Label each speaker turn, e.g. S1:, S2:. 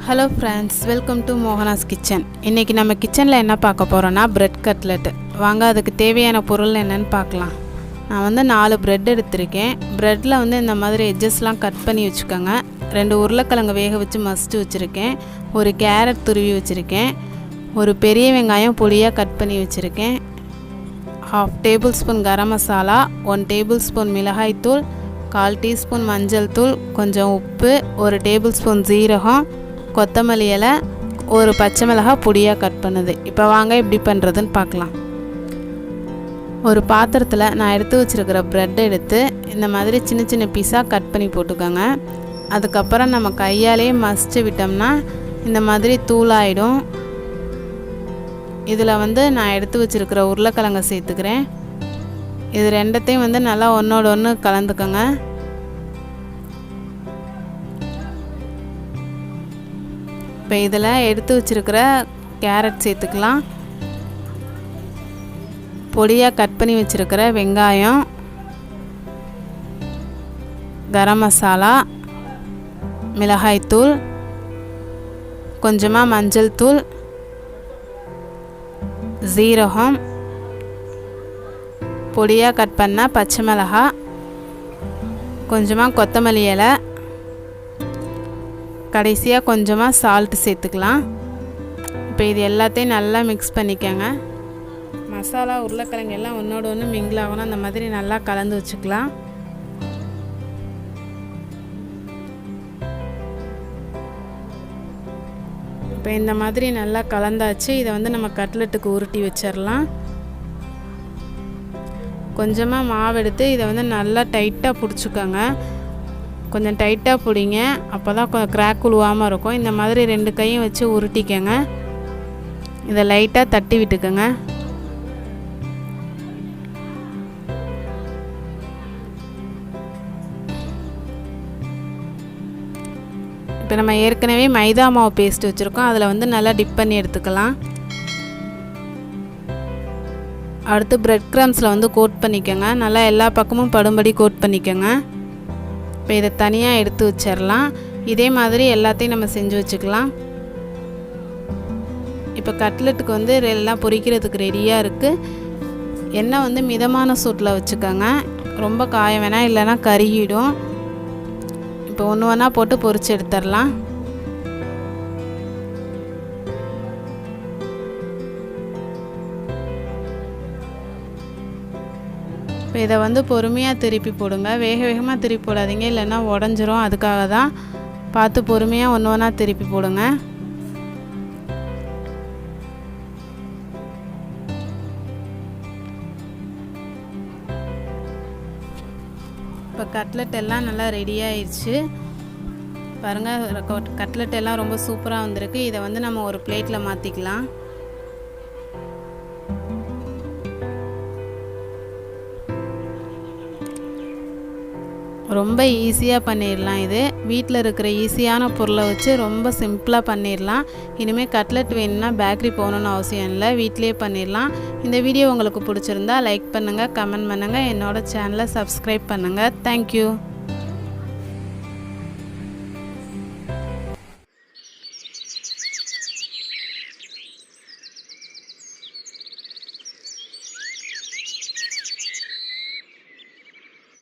S1: Hello friends, welcome to MOHANA'S kitchen. இன்னைக்கு நம்ம கிச்சன்ல என்ன பார்க்க போறோம்னா பிரெட் கட்லெட். வாங்க அதுக்கு தேவையான பொருள் என்னன்னு பார்க்கலாம். நான் வந்து 4 பிரெட் எடுத்துர்க்கேன். பிரெட்ல வந்து இந்த மாதிரி எட்ஜஸ்லாம் கட் பண்ணி வச்சுக்கோங்க. 2 உருளைக்கிழங்கு வேக வச்சு மசிச்சு வச்சிருக்கேன். ஒரு கேரட் துருவி வச்சிருக்கேன். ஒரு பெரிய வெங்காயம் பொடியா கட் பண்ணி வச்சிருக்கேன். 1/2 டேபிள்ஸ்பூன் கரம் மசாலா, 1 டேபிள்ஸ்பூன் மிளகாய் தூள், 1/4 டீஸ்பூன் மஞ்சள் தூள், கொஞ்சம் உப்பு, 1 டேபிள்ஸ்பூன் ஜீரகம், கொத்தமல்லி இலை, ஒரு பச்சை மிளகாய் பொடியாக கட் பண்ணுது. இப்போ வாங்க எப்படி பண்ணுறதுன்னு பார்க்கலாம். ஒரு பாத்திரத்தில் நான் எடுத்து வச்சுருக்கிற ப்ரெட் எடுத்து இந்த மாதிரி சின்ன சின்ன பீஸாக கட் பண்ணி போட்டுக்கோங்க. அதுக்கப்புறம் நம்ம கையாலே மசிச்சு விட்டோம்னா இந்த மாதிரி தூளாயிடும். இதில் வந்து நான் எடுத்து வச்சுருக்கிற உருளைக்கிழங்கை சேர்த்துக்கிறேன். இது ரெண்டத்தையும் வந்து நல்லா ஒன்றோட ஒன்று கலந்துக்கோங்க. இப்போ இதில் எடுத்து வச்சுருக்கிற கேரட் சேர்த்துக்கலாம். பொடியாக கட் பண்ணி வச்சுருக்கிற வெங்காயம், கரம் மசாலா, மிளகாய்த்தூள், கொஞ்சமாக மஞ்சள் தூள், ஜீரகம், பொடியாக கட் பண்ண பச்சை மிளகாய், கொஞ்சமாக கொத்தமல்லி இலை, கடைசியாக கொஞ்சமாக சால்ட் சேர்த்துக்கலாம். இப்போ இது எல்லாத்தையும் நல்லா மிக்ஸ் பண்ணிக்கோங்க. மசாலா உருளைக்கிழங்கு எல்லாம் ஒன்றோட ஒன்று மிங்கிள் ஆகணும். அந்த மாதிரி நல்லா கலந்து வச்சுக்கலாம். இப்போ இந்த மாதிரி நல்லா கலந்தாச்சு. இதை வந்து நம்ம கட்லெட்டுக்கு உருட்டி வச்சிடலாம். கொஞ்சமாக மாவு எடுத்து இதை வந்து நல்லா டைட்டாக பிடிச்சிக்கோங்க. கொஞ்சம் டைட்டாக பிடிங்க, அப்போ தான் கிராக் உழுவாமல் இருக்கும். இந்த மாதிரி 2 கையும் வச்சு உருட்டிக்கங்க. இதை லைட்டாக தட்டி விட்டுக்கோங்க. இப்போ நம்ம ஏற்கனவே மைதா மாவு பேஸ்ட் வச்சுருக்கோம். அதில் வந்து நல்லா டிப் பண்ணி எடுத்துக்கலாம். அடுத்து பிரெட் க்ரம்ஸில் வந்து கோட் பண்ணிக்கோங்க. நல்லா எல்லா பக்கமும் படும்படி கோட் பண்ணிக்கோங்க. இப்போ இதை தனியாக எடுத்து வச்சிடலாம். இதே மாதிரி எல்லாத்தையும் நம்ம செஞ்சு வச்சுக்கலாம். இப்போ கட்லெட்டுக்கு வந்து எல்லாம் பொரிக்கிறதுக்கு ரெடியாக இருக்குது. எண்ணெய் வந்து மிதமான சூட்டில் வச்சுக்கோங்க. ரொம்ப காய வேணாம், இல்லைன்னா கருகிடும். இப்போ ஒன்று ஒன்றா போட்டு பொரிச்சு எடுத்துடலாம். இப்போ இதை வந்து பொறுமையாக திருப்பி போடுங்க. வேகமாக திருப்பி போடாதீங்க, இல்லைன்னா உடஞ்சிரும். அதுக்காக தான் பார்த்து பொறுமையாக ஒன்று ஒன்றா திருப்பி போடுங்க. இப்போ கட்லெட் எல்லாம் நல்லா ரெடி ஆயிடுச்சு. பாருங்கள், கட்லெட் எல்லாம் ரொம்ப சூப்பராக வந்திருக்கு. இதை வந்து நம்ம ஒரு பிளேட்டில் மாற்றிக்கலாம். ரொம்ப ஈஸியாக பண்ணிடலாம். இது வீட்டில் இருக்கிற ஈஸியான பொருளை வச்சு ரொம்ப சிம்பிளாக பண்ணிடலாம். இனிமேல் கட்லெட் வேணும்னா பேக்கரி போகணுன்னு அவசியம் இல்லை, வீட்டிலே பண்ணிடலாம். இந்த வீடியோ உங்களுக்கு பிடிச்சிருந்தா லைக் பண்ணுங்கள், கமெண்ட் பண்ணுங்கள், என்னோடய சேனலை சப்ஸ்கிரைப் பண்ணுங்கள். தேங்க்யூ.